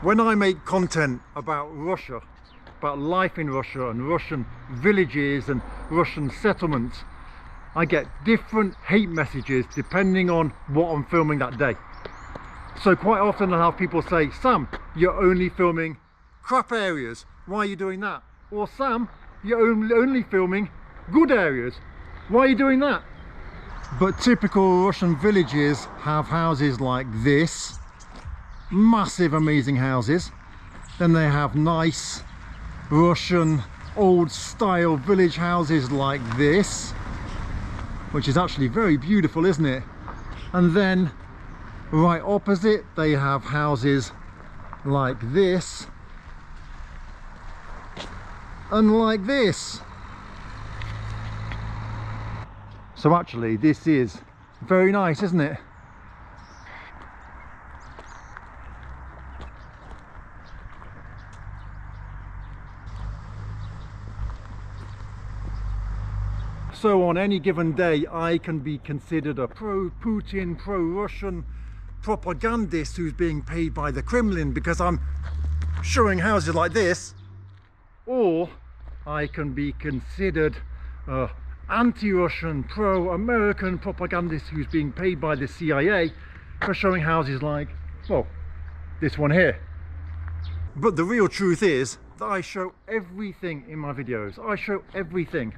When I make content about Russia, about life in Russia and Russian villages and Russian settlements, I get different hate messages depending on what I'm filming that day. So quite often I'll have people say, Sam, you're only filming crap areas, why are you doing that? Or Sam, you're only filming good areas, why are you doing that? But typical Russian villages have houses like this, massive amazing houses. Then they have nice Russian old style village houses like this, which is actually very beautiful, isn't it? And then right opposite they have houses like this and like this. So actually this is very nice, isn't it? So on any given day I can be considered a pro-Putin, pro-Russian propagandist who's being paid by the Kremlin because I'm showing houses like this, or I can be considered anti-Russian, pro-American propagandist who's being paid by the CIA for showing houses like, well, this one here. But the real truth is that I show everything in my videos. I show everything.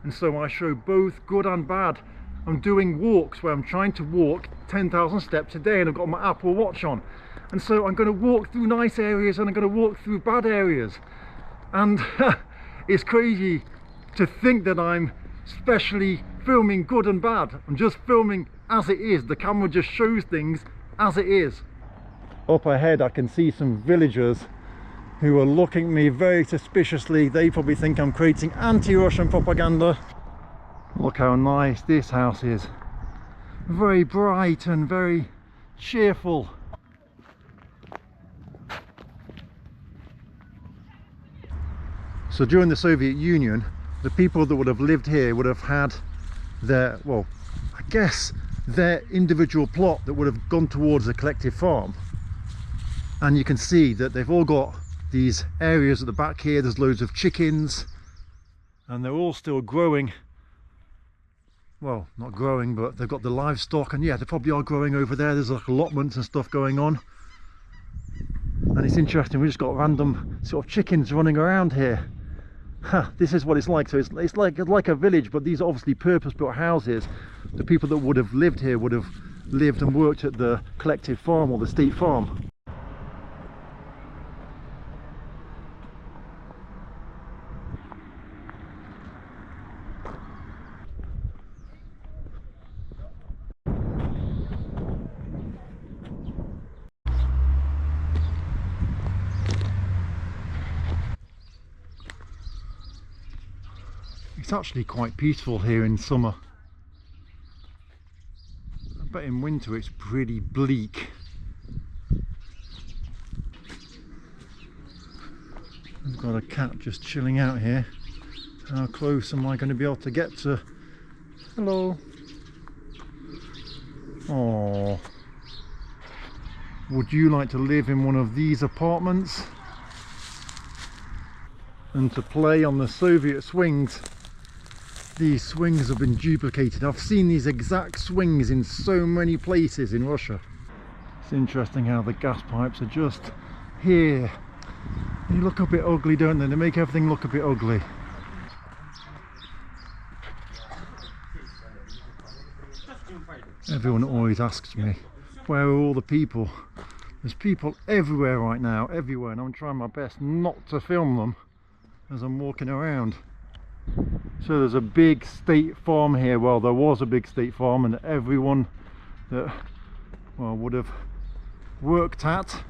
And so I show both good and bad. I'm doing walks where I'm trying to walk 10,000 steps a day and I've got my Apple Watch on. And so I'm going to walk through nice areas and I'm going to walk through bad areas. And it's crazy to think that I'm specially filming good and bad. I'm just filming as it is. The camera just shows things as it is. Up ahead I can see some villagers who are looking at me very suspiciously. They probably think I'm creating anti-Russian propaganda. Look how nice this house is. Very bright and very cheerful. So during the Soviet Union, the people that would have lived here would have had their, well, I guess their individual plot that would have gone towards a collective farm. And you can see that they've all got these areas at the back here. There's loads of chickens and they're all still growing. Well, not growing, but they've got the livestock, and yeah, they probably are growing over there. There's like allotments and stuff going on, and it's interesting. We just got random sort of chickens running around here. This is what it's like. So it's like a village, but these are obviously purpose-built houses. The people that would have lived here would have lived and worked at the collective farm or the state farm. It's actually quite peaceful here in summer. I bet in winter it's pretty bleak. I've got a cat just chilling out here. How close am I going to be able to get to? Hello. Oh. Would you like to live in one of these apartments and to play on the Soviet swings? These swings have been duplicated. I've seen these exact swings in so many places in Russia. It's interesting how the gas pipes are just here. They look a bit ugly, don't they? They make everything look a bit ugly. Everyone always asks me, where are all the people? There's people everywhere right now, everywhere, and I'm trying my best not to film them as I'm walking around. So there's a big state farm here. Well, there was a big state farm, and everyone that, well, would have worked at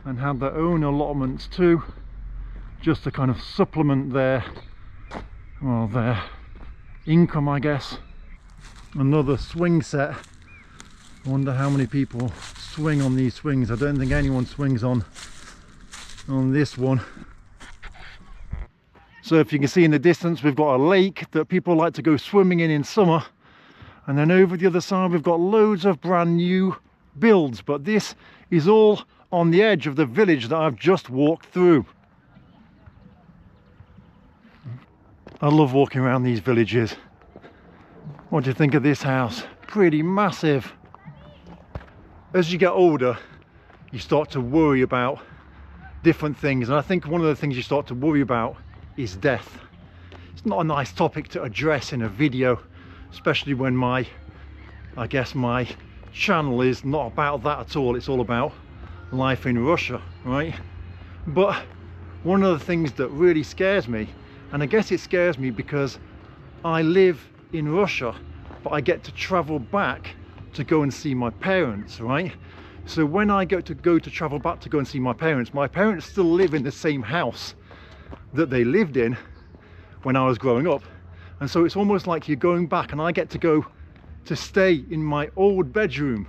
and had their own allotments too, just to kind of supplement their, well, their income, I guess. Another swing set. I wonder how many people swing on these swings. I don't think anyone swings on this one. So if you can see in the distance, we've got a lake that people like to go swimming in summer, and then over the other side we've got loads of brand new builds, but this is all on the edge of the village that I've just walked through. I love walking around these villages. What do you think of this house? Pretty massive. As you get older, you start to worry about different things, and I think one of the things you start to worry about is death. It's not a nice topic to address in a video, especially when my channel is not about that at all. It's all about life in Russia, right? But one of the things that really scares me, and I guess it scares me because I live in Russia, but I get to travel back to go and see my parents, right? So when I go to travel back to go and see my parents still live in the same house that they lived in when I was growing up. And so it's almost like you're going back, and I get to go to stay in my old bedroom,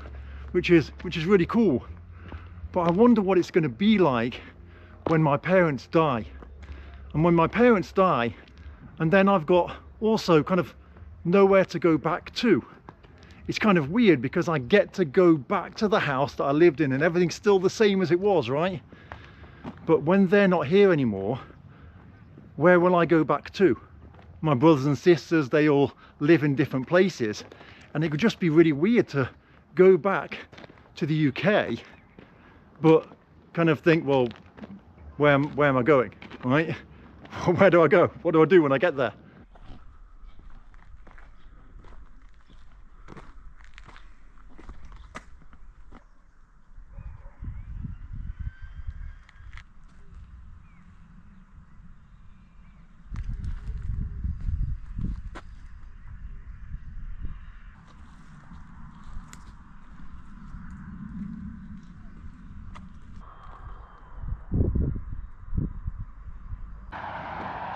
which is really cool. But I wonder what it's going to be like when my parents die. And when my parents die, and then I've got also kind of nowhere to go back to. It's kind of weird because I get to go back to the house that I lived in and everything's still the same as it was, right? But when they're not here anymore, where will I go back to? My brothers and sisters, they all live in different places, and it could just be really weird to go back to the UK, but kind of think, well, where am I going, right? Where do I go? What do I do when I get there?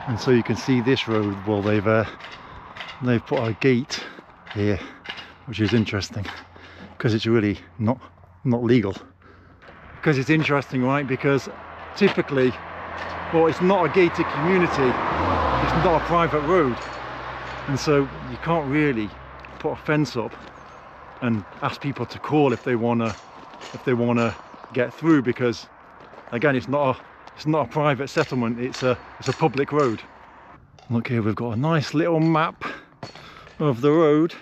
And so you can see this road, well, they've put a gate here, which is interesting because it's really not legal. Because it's interesting, right? Because typically, well, it's not a gated community, it's not a private road, and so you can't really put a fence up and ask people to call if they wanna get through, because again, it's not a private settlement, it's a public road. Look here, we've got a nice little map of the road,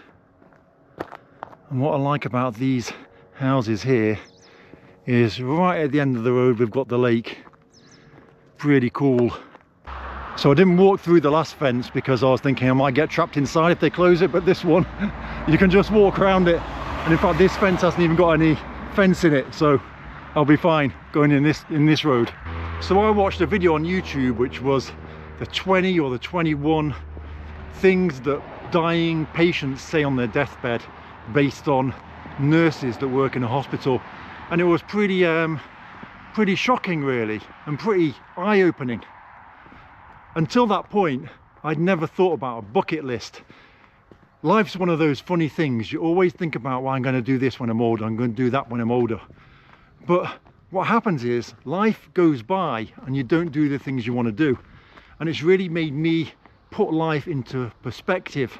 and what I like about these houses here is right at the end of the road we've got the lake. Pretty cool. So I didn't walk through the last fence because I was thinking I might get trapped inside if they close it, but this one you can just walk around it, and in fact this fence hasn't even got any fence in it, so I'll be fine going in this road. So I watched a video on YouTube which was the 20 or the 21 things that dying patients say on their deathbed based on nurses that work in a hospital, and it was pretty shocking really, and pretty eye-opening. Until that point I'd never thought about a bucket list. Life's one of those funny things. You always think about, well, I'm going to do this when I'm older, I'm going to do that when I'm older. But what happens is life goes by and you don't do the things you want to do. And it's really made me put life into perspective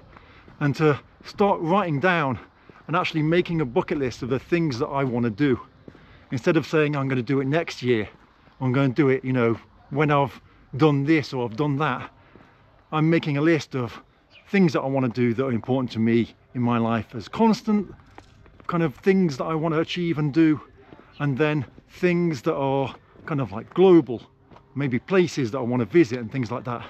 and to start writing down and actually making a bucket list of the things that I want to do. Instead of saying I'm going to do it next year, I'm going to do it, you know, when I've done this or I've done that. I'm making a list of things that I want to do that are important to me in my life as constant kind of things that I want to achieve and do, and then things that are kind of like global, maybe places that I want to visit and things like that.